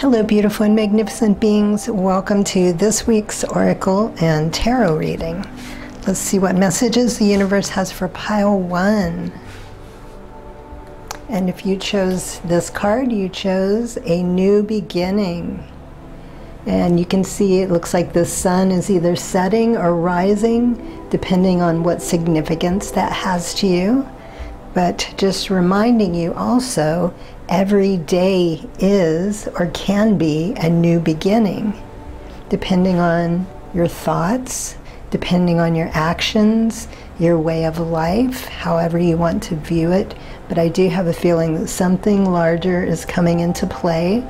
Hello, beautiful and magnificent beings. Welcome to this week's Oracle and Tarot reading. Let's see what messages the universe has for pile 1. And if you chose this card, you chose a new beginning. And you can see it looks like the sun is either setting or rising, depending on what significance that has to you. But just reminding you also, every day is or can be a new beginning, depending on your thoughts, depending on your actions, your way of life, however you want to view it. But I do have a feeling that something larger is coming into play.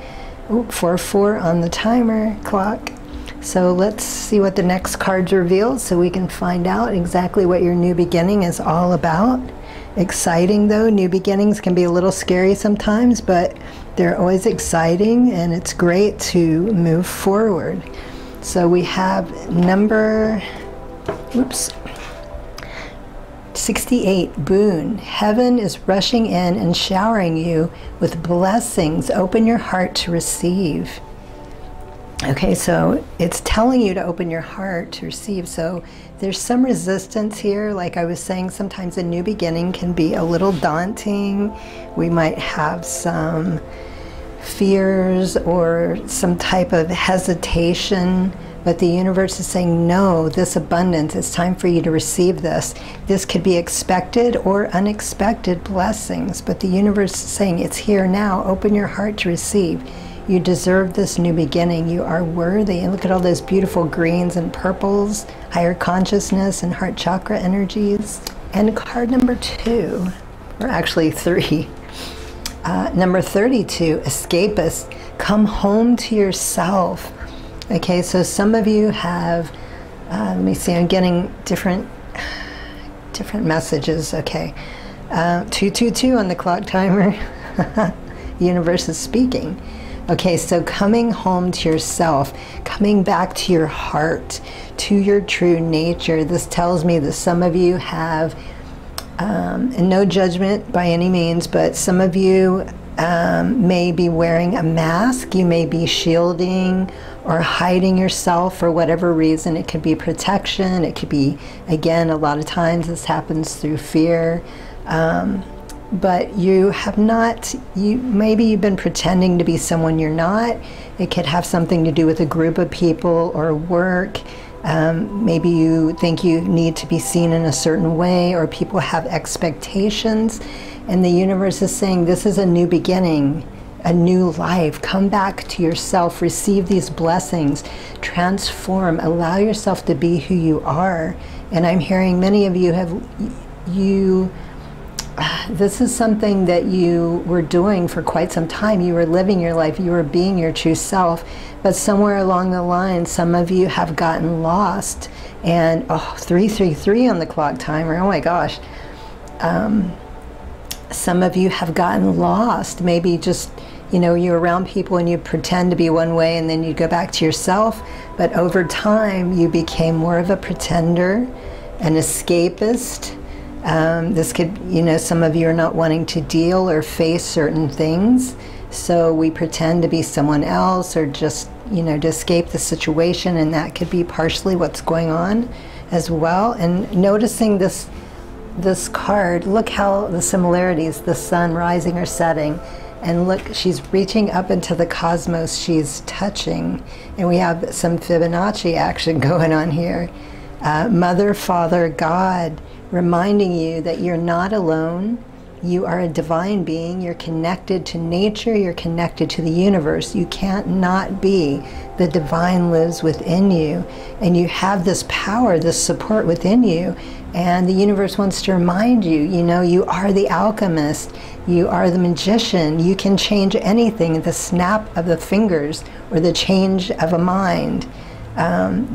4-4 on the timer clock. So let's see what the next cards reveal so we can find out exactly what your new beginning is all about. Exciting though, new beginnings can be a little scary sometimes, but they're always exciting and it's great to move forward. So we have number 68, boon. Heaven is rushing in and showering you with blessings. Open your heart to receive. Okay, so it's telling you to open your heart to receive. So there's some resistance here. Like I was saying, sometimes a new beginning can be a little daunting. We might have some fears or some type of hesitation, but the universe is saying, no, this abundance, it's time for you to receive this. This could be expected or unexpected blessings, but the universe is saying it's here now. Open your heart to receive. You deserve this new beginning. You are worthy. And look at all those beautiful greens and purples, higher consciousness and heart chakra energies. And card number 2, or actually 3, number 32, escapist. Come home to yourself. Okay, so some of you have, let me see, I'm getting different messages. Okay, 222 on the clock timer. The universe is speaking. Okay, so coming home to yourself, coming back to your heart, to your true nature. This tells me that some of you have, and no judgment by any means, but some of you may be wearing a mask. You may be shielding or hiding yourself for whatever reason. It could be protection. It could be, again, a lot of times this happens through fear. But you have not, maybe you've been pretending to be someone you're not. It could have something to do with a group of people or work. Maybe you think you need to be seen in a certain way, or people have expectations. And the universe is saying, this is a new beginning, a new life. Come back to yourself, receive these blessings, transform, allow yourself to be who you are. And I'm hearing many of you this is something that you were doing for quite some time. You were living your life, you were being your true self, but somewhere along the line, some of you have gotten lost. And 333 on the clock timer, oh my gosh. Some of you have gotten lost. Maybe just, you know, you're around people and you pretend to be one way and then you go back to yourself. But over time, you became more of a pretender, an escapist. This could, you know, some of you are not wanting to deal or face certain things. So we pretend to be someone else or just, you know, to escape the situation. And that could be partially what's going on as well. And noticing this card, look how the similarities, the sun rising or setting, and look, she's reaching up into the cosmos, she's touching, and we have some Fibonacci action going on here. Mother, Father, God, reminding you that you're not alone. You are a divine being. You're connected to nature. You're connected to the universe. You can't not be. The divine lives within you, and you have this power, this support within you. And the universe wants to remind you, you know, you are the alchemist. You are the magician. You can change anything at the snap of the fingers or the change of a mind.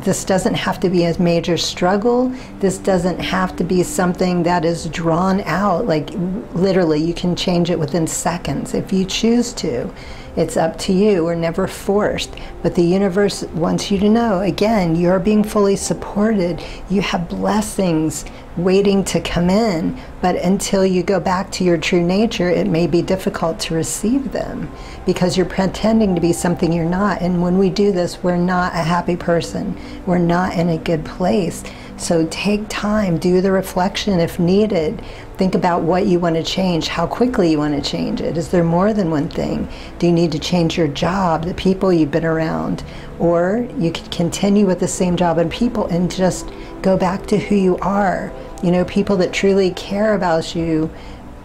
This doesn't have to be a major struggle. This doesn't have to be something that is drawn out. Like literally, you can change it within seconds if you choose to. It's up to you. We're never forced. But the universe wants you to know, again, you're being fully supported. You have blessings waiting to come in, but until you go back to your true nature, it may be difficult to receive them because you're pretending to be something you're not. And when we do this, we're not a happy person. We're not in a good place. So take time, do the reflection if needed. Think about what you want to change, how quickly you want to change it. Is there more than one thing? Do you need to change your job, the people you've been around? Or you could continue with the same job and people and just go back to who you are. You know, people that truly care about you,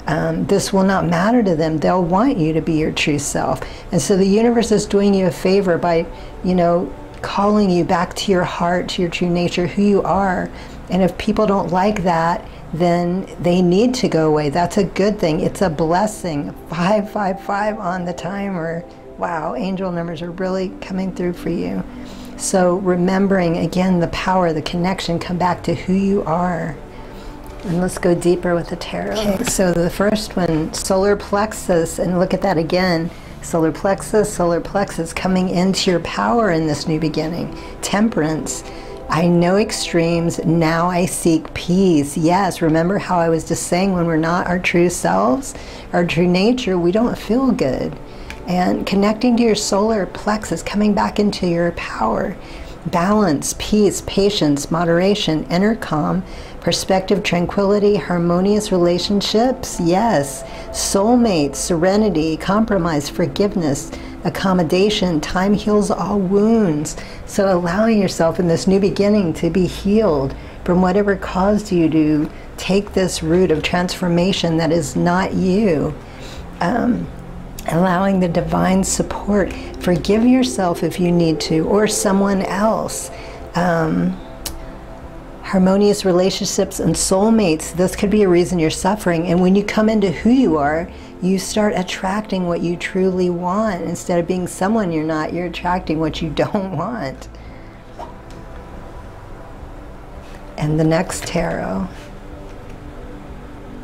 this will not matter to them. They'll want you to be your true self. And so the universe is doing you a favor by, you know, calling you back to your heart, to your true nature, who you are. And if people don't like that, then they need to go away. That's a good thing. It's a blessing. 555 on the timer. Wow, angel numbers are really coming through for you. So remembering, again, the power, the connection, come back to who you are. And let's go deeper with the tarot. Okay, so the first one, solar plexus, and look at that again. Solar plexus coming into your power in this new beginning. Temperance. I know extremes, now I seek peace. Yes, remember how I was just saying when we're not our true selves, our true nature, we don't feel good. And connecting to your solar plexus, coming back into your power. Balance, peace, patience, moderation, inner calm, perspective, tranquility, harmonious relationships, yes. Soulmates, serenity, compromise, forgiveness, accommodation, time heals all wounds. So allowing yourself in this new beginning to be healed from whatever caused you to take this route of transformation that is not you. Allowing the divine support. Forgive yourself if you need to, or someone else. Harmonious relationships and soulmates, this could be a reason you're suffering. And when you come into who you are, you start attracting what you truly want. Instead of being someone you're not, you're attracting what you don't want. And the next tarot.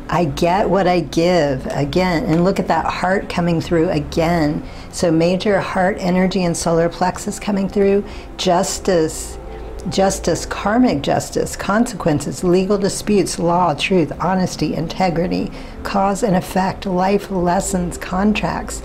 I get what I give, again, and look at that heart coming through again. So major heart energy and solar plexus coming through. Justice, karmic justice, consequences, legal disputes, law, truth, honesty, integrity, cause and effect, life lessons, contracts,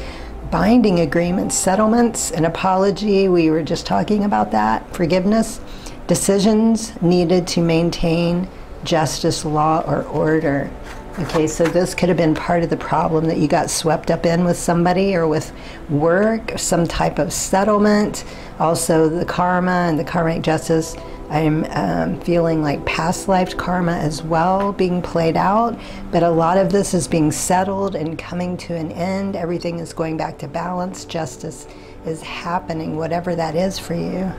binding agreements, settlements, an apology, we were just talking about that, forgiveness, decisions needed to maintain justice, law, or order. Okay, so this could have been part of the problem that you got swept up in with somebody or with work, or some type of settlement. Also the karma and the karmic justice. I'm feeling like past life karma as well being played out, but a lot of this is being settled and coming to an end. Everything is going back to balance. Justice is happening, whatever that is for you.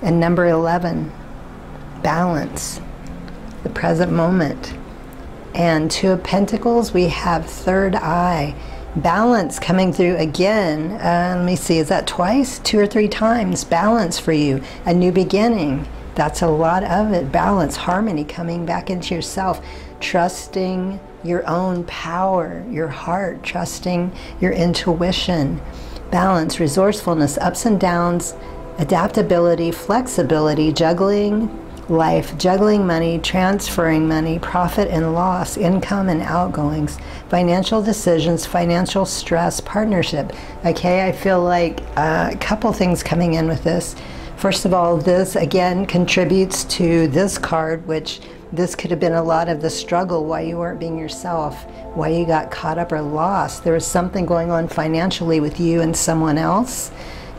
And number 11, balance, the present moment. And Two of Pentacles, we have third eye. Balance coming through again. Let me see, is that twice? 2 or 3 times. Balance for you. A new beginning. That's a lot of it. Balance, harmony, coming back into yourself. Trusting your own power, your heart. Trusting your intuition. Balance, resourcefulness, ups and downs, adaptability, flexibility, juggling life, juggling money, transferring money, profit and loss, income and outgoings, financial decisions, financial stress, partnership. Okay, I feel like a couple things coming in with this. First of all, this again contributes to this card, which this could have been a lot of the struggle, why you weren't being yourself, why you got caught up or lost. There was something going on financially with you and someone else.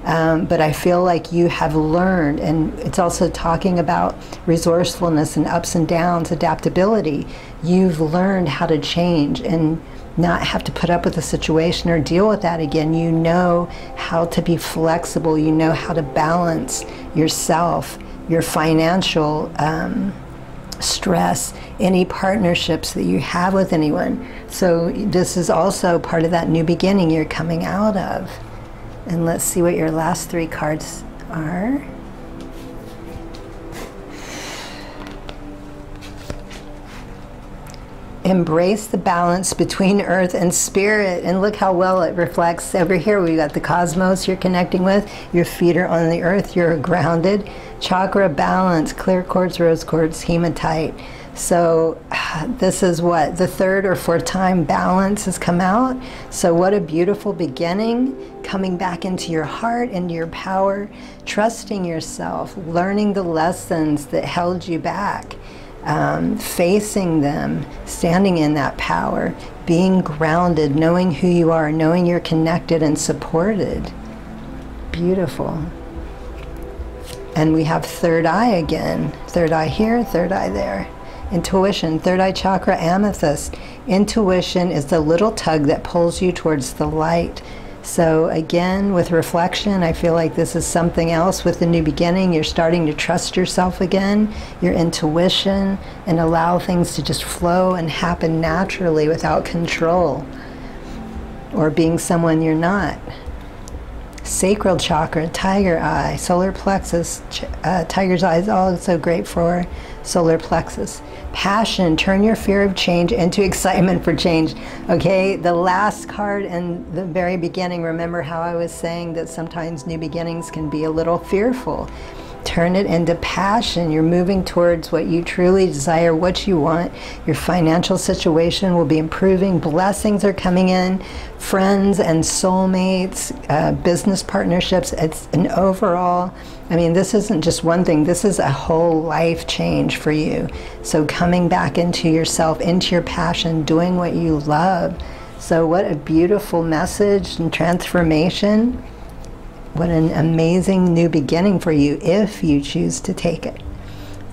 But I feel like you have learned, and it's also talking about resourcefulness and ups and downs, adaptability. You've learned how to change and not have to put up with the situation or deal with that again. You know how to be flexible. You know how to balance yourself, your financial stress, any partnerships that you have with anyone. So this is also part of that new beginning you're coming out of. And let's see what your last 3 cards are. embrace the balance between earth and spirit. And look how well it reflects over here. We've got the cosmos you're connecting with. Your feet are on the earth. You're grounded. Chakra balance, clear quartz, rose quartz, hematite. So this is what, the third or fourth time balance has come out. So what a beautiful beginning, coming back into your heart, into your power, trusting yourself, learning the lessons that held you back, facing them, standing in that power, being grounded, knowing who you are, knowing you're connected and supported. Beautiful. And we have third eye again. Third eye here, third eye there. Intuition, third eye chakra, amethyst. Intuition is the little tug that pulls you towards the light. So again, with reflection, I feel like this is something else with the new beginning. You're starting to trust yourself again, your intuition, and allow things to just flow and happen naturally without control or being someone you're not. Sacral chakra, tiger eye, solar plexus, tiger's eye is also great for solar plexus. Passion, turn your fear of change into excitement for change. Okay, the last card in the very beginning, remember how I was saying that sometimes new beginnings can be a little fearful. Turn it into passion. You're moving towards what you truly desire, what you want. Your financial situation will be improving. Blessings are coming in. Friends and soulmates, business partnerships. It's an overall, I mean, this isn't just one thing. This is a whole life change for you. So coming back into yourself, into your passion, doing what you love. So what a beautiful message and transformation. What an amazing new beginning for you if you choose to take it.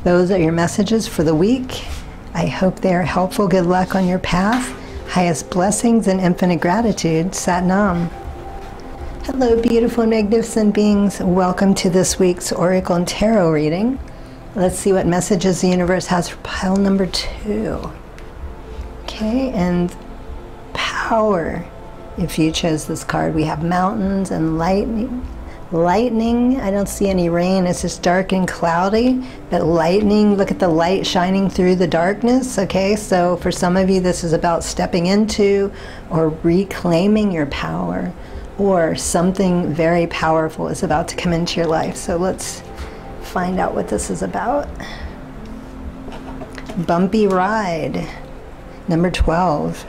Those are your messages for the week. I hope they are helpful. Good luck on your path. Highest blessings and infinite gratitude. Sat Nam. Hello, beautiful and magnificent beings. Welcome to this week's Oracle and Tarot reading. Let's see what messages the universe has for pile number 2. Okay, and power. If you chose this card, we have mountains and lightning. Lightning, I don't see any rain, it's just dark and cloudy, but lightning, look at the light shining through the darkness, okay? So for some of you, this is about stepping into or reclaiming your power, or something very powerful is about to come into your life. So let's find out what this is about. Bumpy ride, number 12.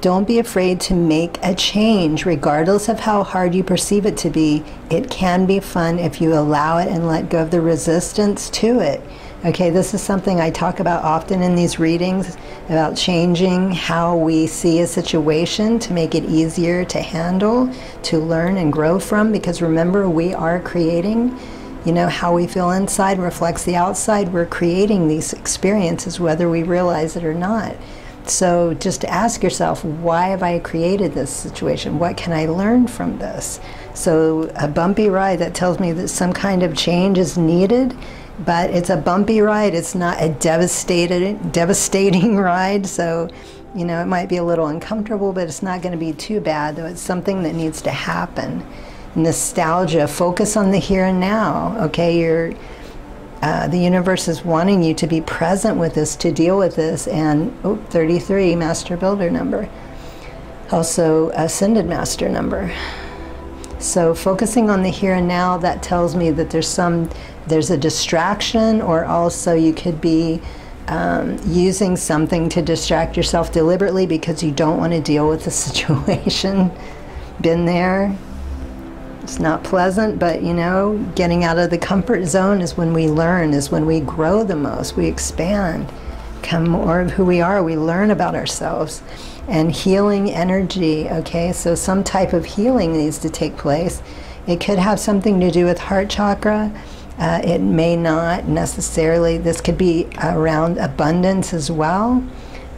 Don't be afraid to make a change, regardless of how hard you perceive it to be. It can be fun if you allow it and let go of the resistance to it. Okay, this is something I talk about often in these readings, about changing how we see a situation to make it easier to handle, to learn and grow from, because remember, we are creating, you know, how we feel inside reflects the outside. We're creating these experiences whether we realize it or not. So just ask yourself, why have I created this situation? What can I learn from this? So a bumpy ride, that tells me that some kind of change is needed, but it's a bumpy ride. It's not a devastating ride. So, you know, it might be a little uncomfortable, but it's not going to be too bad, though it's something that needs to happen. Nostalgia, focus on the here and now. Okay, the universe is wanting you to be present with this, to deal with this. And 33, Master Builder number. Also Ascended Master number. So focusing on the here and now, that tells me that there's a distraction, or also you could be using something to distract yourself deliberately because you don't want to deal with the situation. Been there. It's not pleasant, but you know, getting out of the comfort zone is when we learn, is when we grow the most, we expand, become more of who we are, we learn about ourselves. And healing energy, okay, so some type of healing needs to take place. It could have something to do with heart chakra. It may not necessarily. This could be around abundance as well.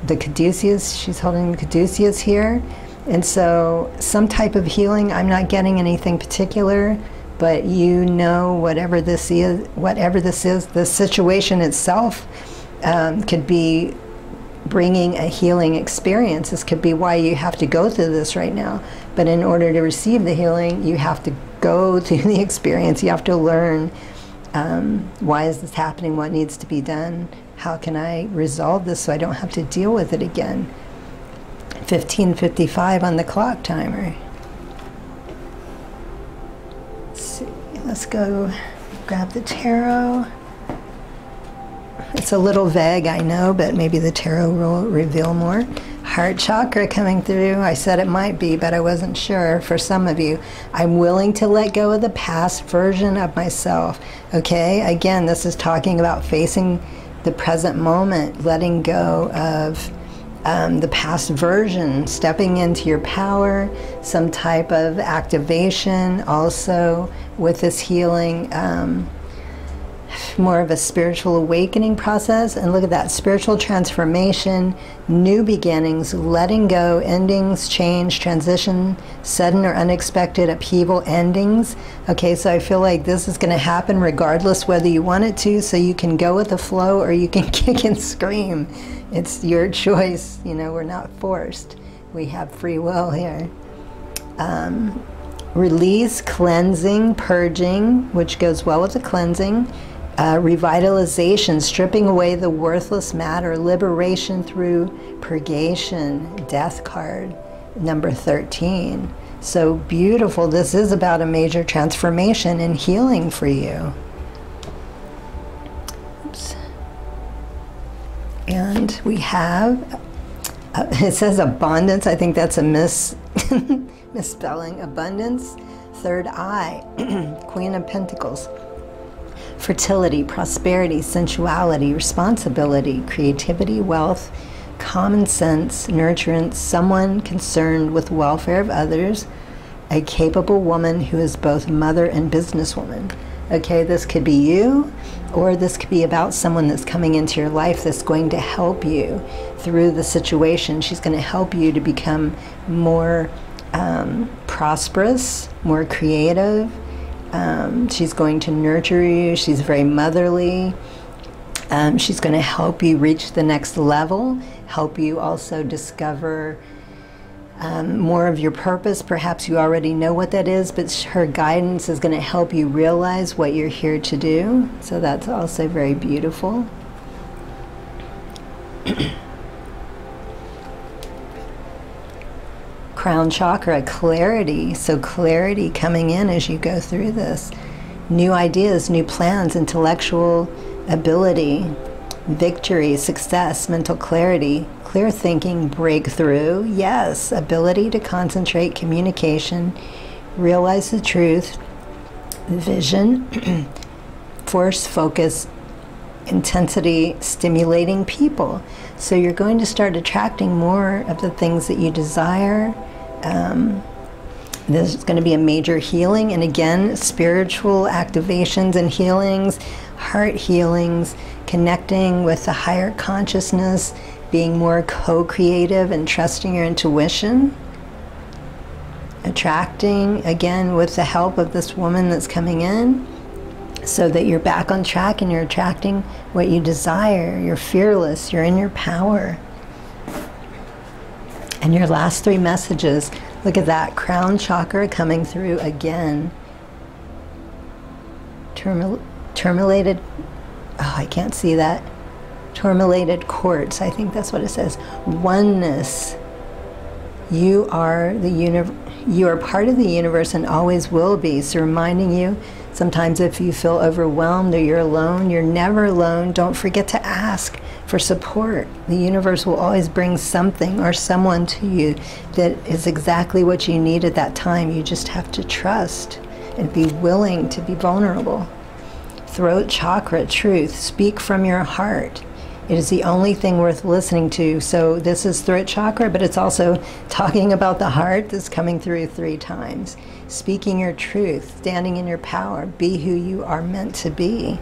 The caduceus, she's holding the caduceus here. And so some type of healing, I'm not getting anything particular, but you know, whatever this is, the situation itself could be bringing a healing experience. This could be why you have to go through this right now. But in order to receive the healing, you have to go through the experience. You have to learn Why is this happening? What needs to be done? How can I resolve this so I don't have to deal with it again? 15:55 on the clock timer. Let's see. Let's go grab the tarot. It's a little vague, I know, but maybe the tarot will reveal more. Heart chakra coming through. I said it might be, but I wasn't sure. For some of you, I'm willing to let go of the past version of myself. Okay, again, this is talking about facing the present moment, letting go of the past version, stepping into your power, some type of activation. Also, with this healing, more of a spiritual awakening process. And look at that, spiritual transformation, new beginnings, letting go, endings, change, transition, sudden or unexpected upheaval, endings. Okay, so I feel like this is going to happen regardless whether you want it to, so you can go with the flow or you can kick and scream. It's your choice. You know, we're not forced. We have free will here. Release, cleansing, purging, which goes well with the cleansing. Revitalization, stripping away the worthless matter, liberation through purgation, death card, number 13. So beautiful. This is about a major transformation and healing for you. Oops. And we have, it says abundance. I think that's a misspelling. Abundance, third eye, Queen of Pentacles. Fertility, prosperity, sensuality, responsibility, creativity, wealth, common sense, nurturance, someone concerned with the welfare of others, a capable woman who is both mother and businesswoman. Okay, this could be you, or this could be about someone that's coming into your life that's going to help you through the situation. She's going to help you to become more prosperous, more creative. She's going to nurture you. She's very motherly. She's going to help you reach the next level, help you also discover more of your purpose. Perhaps you already know what that is, but her guidance is going to help you realize what you're here to do. So that's also very beautiful. Crown chakra, clarity. So clarity coming in as you go through this. New ideas, new plans, intellectual ability, victory, success, mental clarity, clear thinking, breakthrough. Yes, ability to concentrate, communication, realize the truth, vision, force, focus, intensity, stimulating people. So you're going to start attracting more of the things that you desire. There's going to be a major healing, and again, spiritual activations and healings, heart healings, connecting with the higher consciousness, being more co-creative and trusting your intuition. Attracting, again, with the help of this woman that's coming in, so that you're back on track and you're attracting what you desire. You're fearless, you're in your power. And your last three messages, look at that, crown chakra coming through again. Tourmalated, oh, I can't see that. Tourmalated quartz, I think that's what it says. Oneness. You are the you are part of the universe and always will be. So reminding you, sometimes if you feel overwhelmed or you're alone, you're never alone. Don't forget to ask for support. The universe will always bring something or someone to you that is exactly what you need at that time. You just have to trust and be willing to be vulnerable. Throat chakra, truth. Speak from your heart. It is the only thing worth listening to. So this is throat chakra, but it's also talking about the heart that's coming through 3 times. Speaking your truth, standing in your power, be who you are meant to be.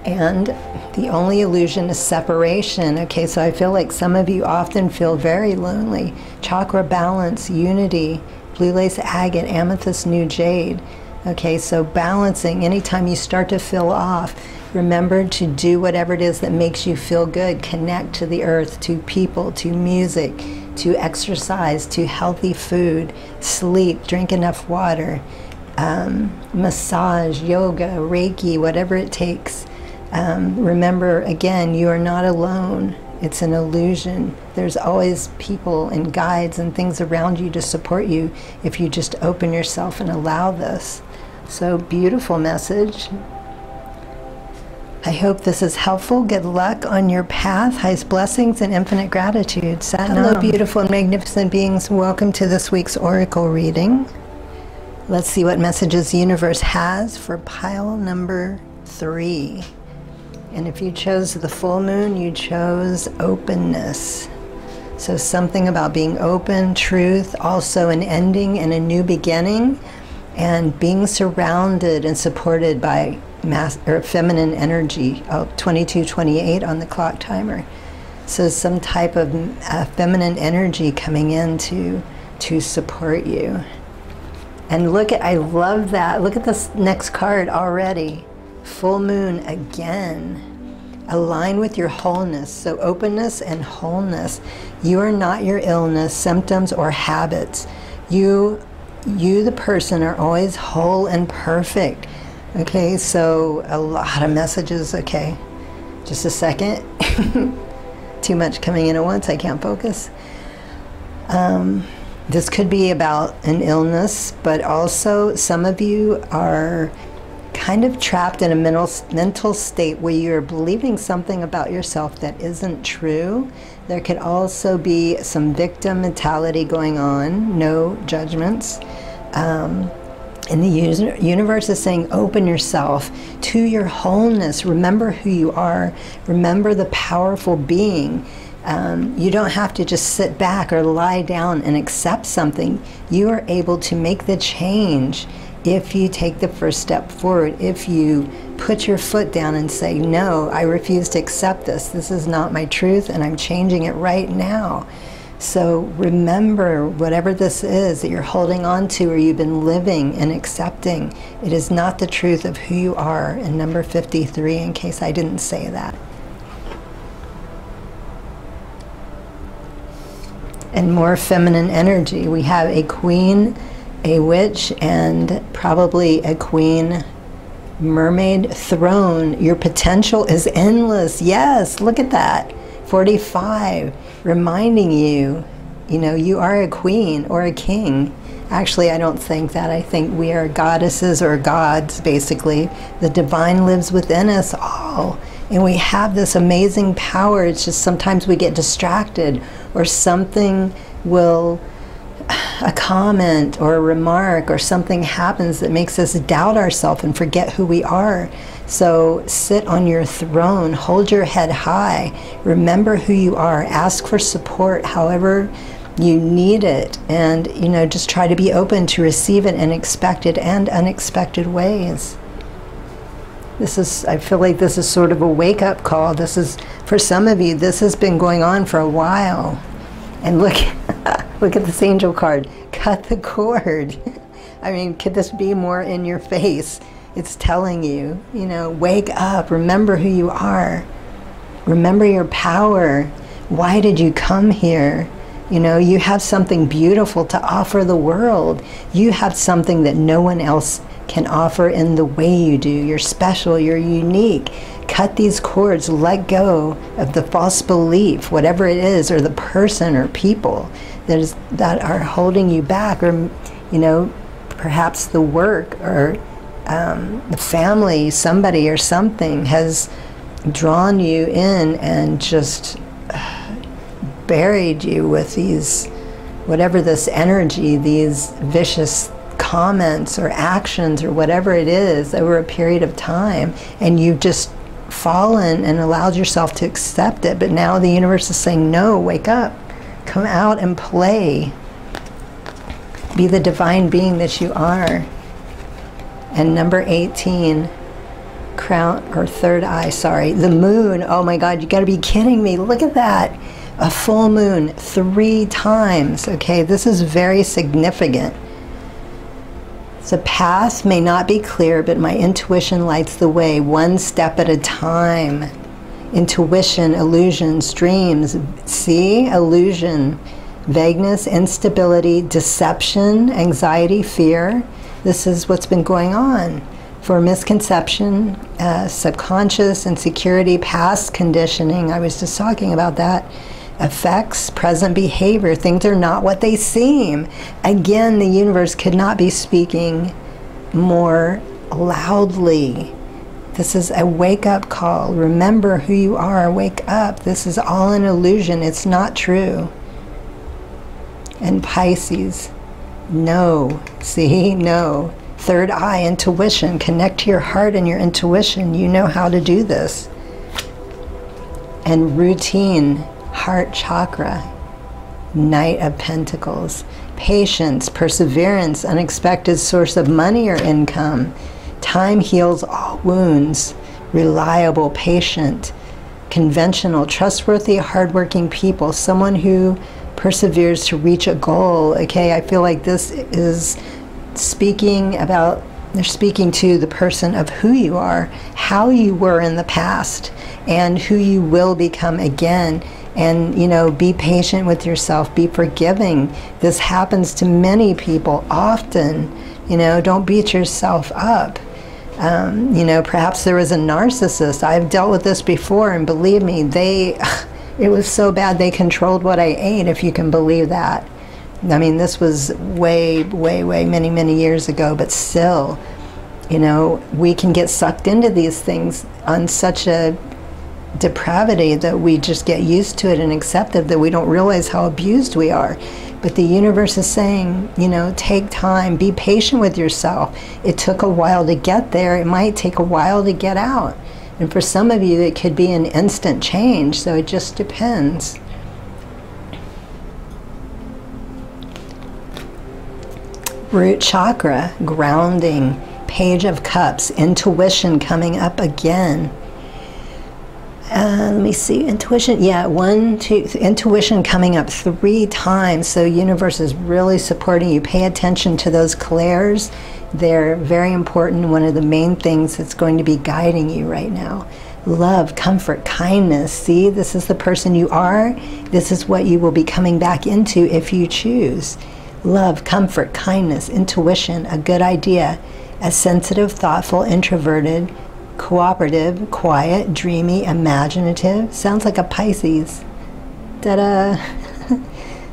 And the only illusion is separation. Okay, so I feel like some of you often feel very lonely. Chakra balance, unity, blue lace agate, amethyst, new jade. Okay, so balancing, anytime you start to feel off, remember to do whatever it is that makes you feel good. Connect to the earth, to people, to music, to exercise, to healthy food, sleep, drink enough water. massage, yoga, reiki, whatever it takes. Remember, again, you are not alone. It's an illusion. There's always people and guides and things around you to support you if you just open yourself and allow this. So beautiful message. I hope this is helpful. Good luck on your path. Highest blessings and infinite gratitude. Hello, beautiful and magnificent beings. Welcome to this week's Oracle reading. Let's see what messages the universe has for pile number 3. And if you chose the full moon, you chose openness. So something about being open, truth, also an ending and a new beginning, and being surrounded and supported by feminine energy. 2228 on the clock timer. So some type of feminine energy coming in to support you. And look at, I love that. Look at this next card already. Full moon again. Align with your wholeness. So openness and wholeness. You are not your illness, symptoms, or habits. You the person, are always whole and perfect. Okay, so a lot of messages. Okay, just a second. Too much coming in at once. I can't focus. This could be about an illness, but also some of you are kind of trapped in a mental state where you're believing something about yourself that isn't true. There could also be some victim mentality going on, no judgments. And the universe is saying, open yourself to your wholeness. Remember who you are. Remember the powerful being. You don't have to just sit back or lie down and accept something. You are able to make the change if you take the first step forward, if you put your foot down and say, no, I refuse to accept this. This is not my truth, and I'm changing it right now. So remember, whatever this is that you're holding on to or you've been living and accepting, it is not the truth of who you are. And number 53, in case I didn't say that. And more feminine energy. We have a queen, a witch, and probably a queen mermaid throne. Your potential is endless. Yes, look at that. 45, reminding you, you are a queen or a king. Actually, I don't think that. I think we are goddesses or gods, basically. The divine lives within us all. And we have this amazing power. It's just sometimes we get distracted, or something will, a comment or a remark or something happens that makes us doubt ourselves and forget who we are. So sit on your throne, hold your head high, remember who you are, ask for support however you need it, and just try to be open to receive it in expected and unexpected ways. I feel like this is sort of a wake-up call. This is, for some of you, this has been going on for a while. And look, look at this angel card. Cut the cord. I mean, could this be more in your face? It's telling you, wake up. Remember who you are. Remember your power. Why did you come here? You have something beautiful to offer the world. You have something that no one else can offer in the way you do. You're special, you're unique. Cut these cords, let of the false belief, whatever it is, or the person or people that are holding you back, or perhaps the work or the family, somebody or something has drawn you in and just buried you with these, whatever this energy, these vicious comments or actions or whatever it is over a period of time, and you've just fallen and allowed yourself to accept it. But now the universe is saying, no, wake up, come out and play, be the divine being that you are. And number 18, crown, or third eye, sorry, the moon. Oh my God, you gotta be kidding me. Look at that. A full moon 3 times. Okay, this is very significant. The path may not be clear, but my intuition lights the way, one step at a time. Intuition, illusions, dreams. See? Illusion. Vagueness, instability, deception, anxiety, fear. This is what's been going on. For misconception, subconscious insecurity, past conditioning, I was just talking about that, affects present behavior. Things are not what they seem. Again, the universe could not be speaking more loudly. This is a wake-up call. Remember who you are. Wake up. This is all an illusion. It's not true. And Pisces, no. See? No. Third eye, intuition. Connect to your heart and your intuition. You know how to do this. And routine, heart chakra, Knight of Pentacles. Patience, perseverance, unexpected source of money or income. Time heals all wounds. Reliable, patient, conventional, trustworthy, hardworking people. Someone who perseveres to reach a goal. Okay, I feel like this is speaking about, they're speaking to the person of who you are, how you were in the past, and who you will become again. And, you know, be patient with yourself, be forgiving. This happens to many people often. You know, don't beat yourself up. You know, perhaps there was a narcissist. I've dealt with this before, and believe me, it was so bad they controlled what I ate, if you can believe that. I mean, this was way, many years ago, but still, you know, we can get sucked into these things on such a depravity that we just get used to it and accept it, that we don't realize how abused we are. But the universe is saying, you know, take time, be patient with yourself. It took a while to get there. It might take a while to get out. And for some of you, it could be an instant change, so it just depends. Root chakra, grounding, Page of Cups, intuition coming up again. Let me see, intuition, yeah, intuition coming up 3 times. So universe is really supporting you. Pay attention to those clairs. They're very important. One of the main things that's going to be guiding you right now. Love, comfort, kindness. See, this is the person you are. This is what you will be coming back into if you choose. Love, comfort, kindness, intuition, a good idea. A sensitive, thoughtful, introverted, cooperative, quiet, dreamy, imaginative. Sounds like a Pisces. Ta-da!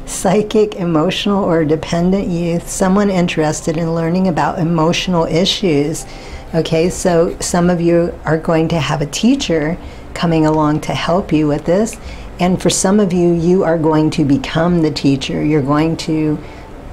Psychic, emotional, or dependent youth. Someone interested in learning about emotional issues. Okay, so some of you are going to have a teacher coming along to help you with this. And for some of you, you are going to become the teacher. You're going to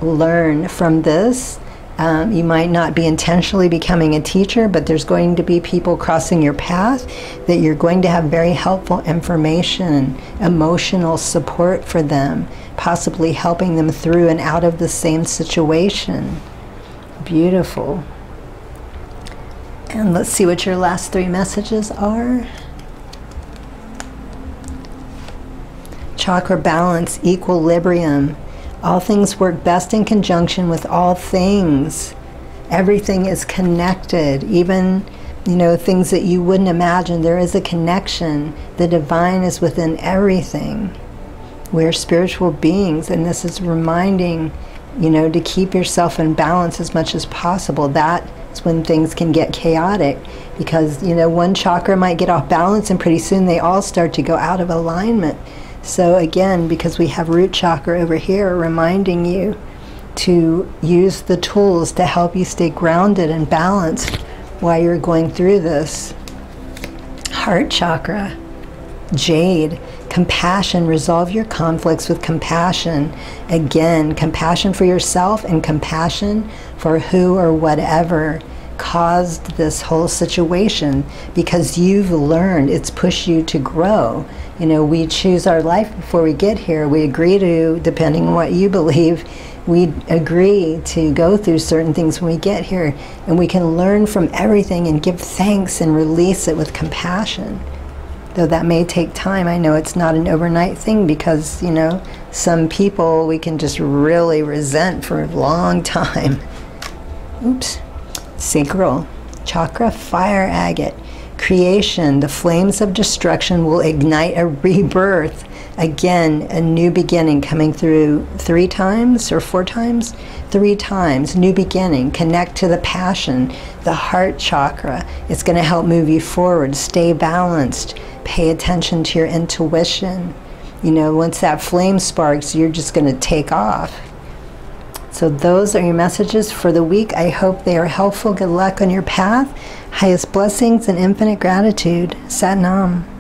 learn from this. You might not be intentionally becoming a teacher, but there's going to be people crossing your path that you're going to have very helpful information, emotional support for them, possibly helping them through and out of the same situation. Beautiful. And let's see what your last 3 messages are. Chakra balance, equilibrium. All things work best in conjunction with all things. Everything is connected. Even, you know, things that you wouldn't imagine. There is a connection. The divine is within everything. We're spiritual beings, and this is reminding, you know, to keep yourself in balance as much as possible. That's when things can get chaotic, because, you know, one chakra might get off balance and pretty soon they all start to go out of alignment. So again, because we have root chakra over here reminding you to use the tools to help you stay grounded and balanced while you're going through this. Heart chakra, jade, compassion, resolve your conflicts with compassion. Again, compassion for yourself and compassion for who or whatever caused this whole situation, because you've learned, it's pushed you to grow. You know, we choose our life before we get here. We agree to, depending on what you believe, we agree to go through certain things when we get here, and we can learn from everything and give thanks and release it with compassion. Though that may take time. I know it's not an overnight thing, because, you know, some people we can just really resent for a long time. Oops. Sacral chakra, fire agate. Creation, the flames of destruction will ignite a rebirth. Again, a new beginning coming through 3 times or 4 times? 3 times, new beginning. Connect to the passion, the heart chakra. It's going to help move you forward. Stay balanced. Pay attention to your intuition. You know, once that flame sparks, you're just going to take off. So those are your messages for the week. I hope they are helpful. Good luck on your path. Highest blessings and infinite gratitude. Sat Nam.